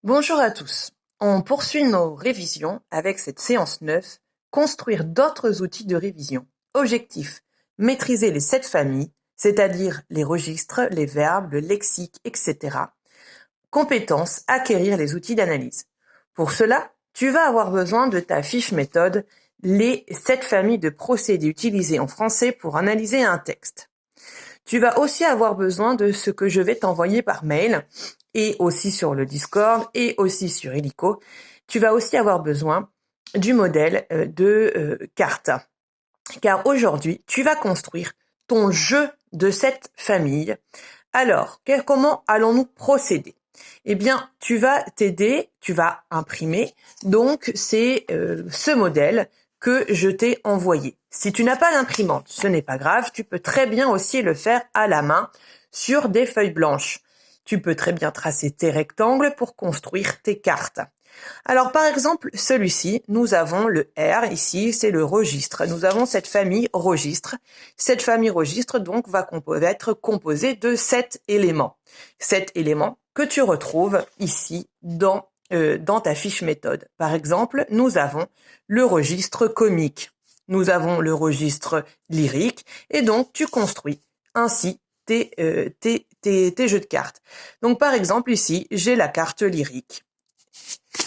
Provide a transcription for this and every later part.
Bonjour à tous. On poursuit nos révisions avec cette séance 9, construire d'autres outils de révision. Objectif, maîtriser les 7 familles, c'est-à-dire les registres, les verbes, le lexique, etc. Compétence, acquérir les outils d'analyse. Pour cela, tu vas avoir besoin de ta fiche méthode, les 7 familles de procédés utilisés en français pour analyser un texte. Tu vas aussi avoir besoin de ce que je vais t'envoyer par mail et aussi sur le Discord et aussi sur Illico. Tu vas aussi avoir besoin du modèle de carte. Car aujourd'hui, tu vas construire ton jeu de cette famille. Alors, comment allons-nous procéder? Eh bien, tu vas t'aider, tu vas imprimer. Donc, c'est ce modèle que je t'ai envoyé. Si tu n'as pas d'imprimante, ce n'est pas grave. Tu peux très bien aussi le faire à la main sur des feuilles blanches. Tu peux très bien tracer tes rectangles pour construire tes cartes. Alors, par exemple, celui-ci, nous avons le R, ici, c'est le registre. Nous avons cette famille registre. Cette famille registre, donc, va être composée de 7 éléments. 7 éléments que tu retrouves ici dans ta fiche méthode. Par exemple, nous avons le registre comique. Nous avons le registre lyrique. Et donc, tu construis ainsi tes jeux de cartes. Donc, par exemple, ici, j'ai la carte lyrique.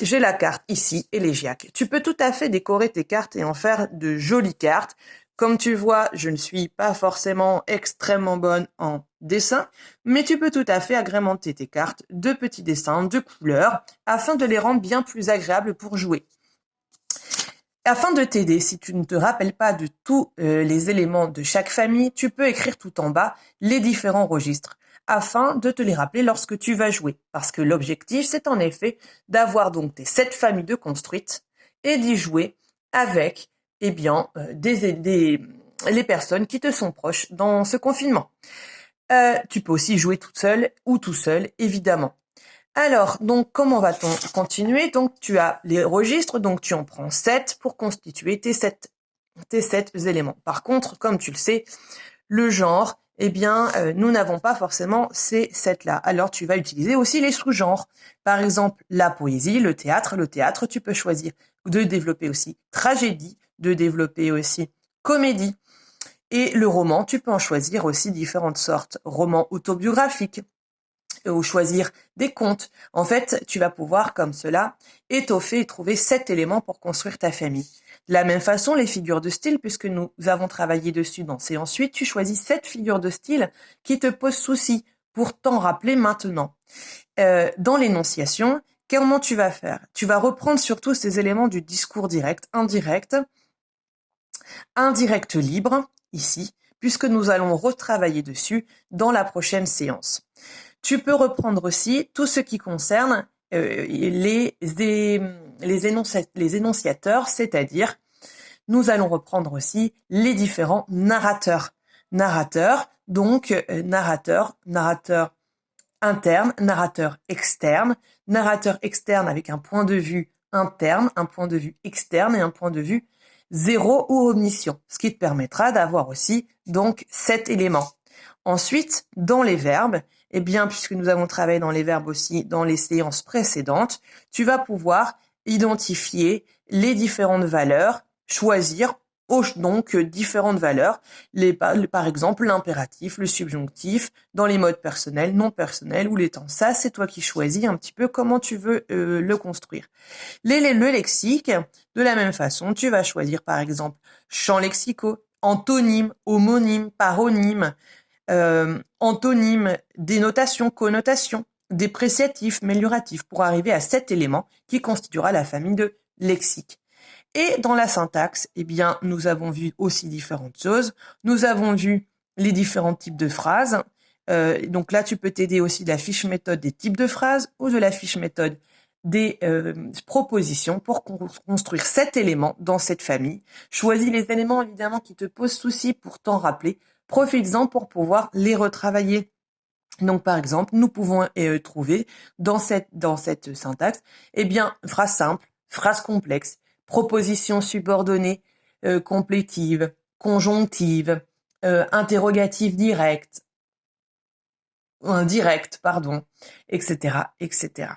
J'ai la carte ici, élégiaque. Tu peux tout à fait décorer tes cartes et en faire de jolies cartes. Comme tu vois, je ne suis pas forcément extrêmement bonne en dessin, mais tu peux tout à fait agrémenter tes cartes de petits dessins, de couleurs, afin de les rendre bien plus agréables pour jouer. Afin de t'aider, si tu ne te rappelles pas de tous les éléments de chaque famille, tu peux écrire tout en bas les différents registres afin de te les rappeler lorsque tu vas jouer. Parce que l'objectif, c'est en effet d'avoir donc tes 7 familles de construites et d'y jouer avec les personnes qui te sont proches dans ce confinement. Tu peux aussi jouer toute seule ou tout seul, évidemment. Alors, donc, comment va-t-on continuer? Donc, tu as les registres, donc tu en prends 7 pour constituer tes 7 éléments. Par contre, comme tu le sais, le genre, nous n'avons pas forcément ces 7-là. Alors, tu vas utiliser aussi les sous-genres. Par exemple, la poésie, le théâtre. Le théâtre, tu peux choisir de développer aussi tragédie, de développer aussi comédie. Et le roman, tu peux en choisir aussi différentes sortes. Roman autobiographique, ou choisir des contes. En fait, tu vas pouvoir, comme cela, étoffer et trouver 7 éléments pour construire ta famille. De la même façon, les figures de style, puisque nous avons travaillé dessus dans Et ensuite, tu choisis 7 figures de style qui te posent souci pour t'en rappeler maintenant. Dans l'énonciation, comment tu vas faire? Tu vas reprendre surtout ces éléments du discours direct, indirect libre, ici, puisque nous allons retravailler dessus dans la prochaine séance. Tu peux reprendre aussi tout ce qui concerne les énonciateurs, c'est-à-dire nous allons reprendre aussi les différents narrateurs. Narrateur interne, narrateur externe avec un point de vue interne, un point de vue externe et un point de vue zéro ou omission, ce qui te permettra d'avoir aussi donc 7 éléments. Ensuite, dans les verbes, puisque nous avons travaillé dans les verbes aussi dans les séances précédentes, tu vas pouvoir identifier les différentes valeurs, choisir donc différentes valeurs, par exemple l'impératif, le subjonctif, dans les modes personnels, non personnels ou les temps. Ça, c'est toi qui choisis un petit peu comment tu veux le construire. Le lexique, de la même façon, tu vas choisir par exemple champs lexicaux, antonyme, homonyme, paronyme, antonyme, dénotation, connotation, dépréciatif, mélioratif, pour arriver à 7 éléments qui constituera la famille de lexique. Et dans la syntaxe, nous avons vu aussi différentes choses. Nous avons vu les différents types de phrases. Donc là, tu peux t'aider aussi de la fiche méthode des types de phrases ou de la fiche méthode des propositions pour construire 7 éléments dans cette famille. Choisis les éléments évidemment qui te posent souci pour t'en rappeler. Profites-en pour pouvoir les retravailler. Donc par exemple, nous pouvons trouver dans cette syntaxe, phrase simple, phrase complexe, proposition subordonnée, complétive, conjonctive, interrogatif direct, etc., etc.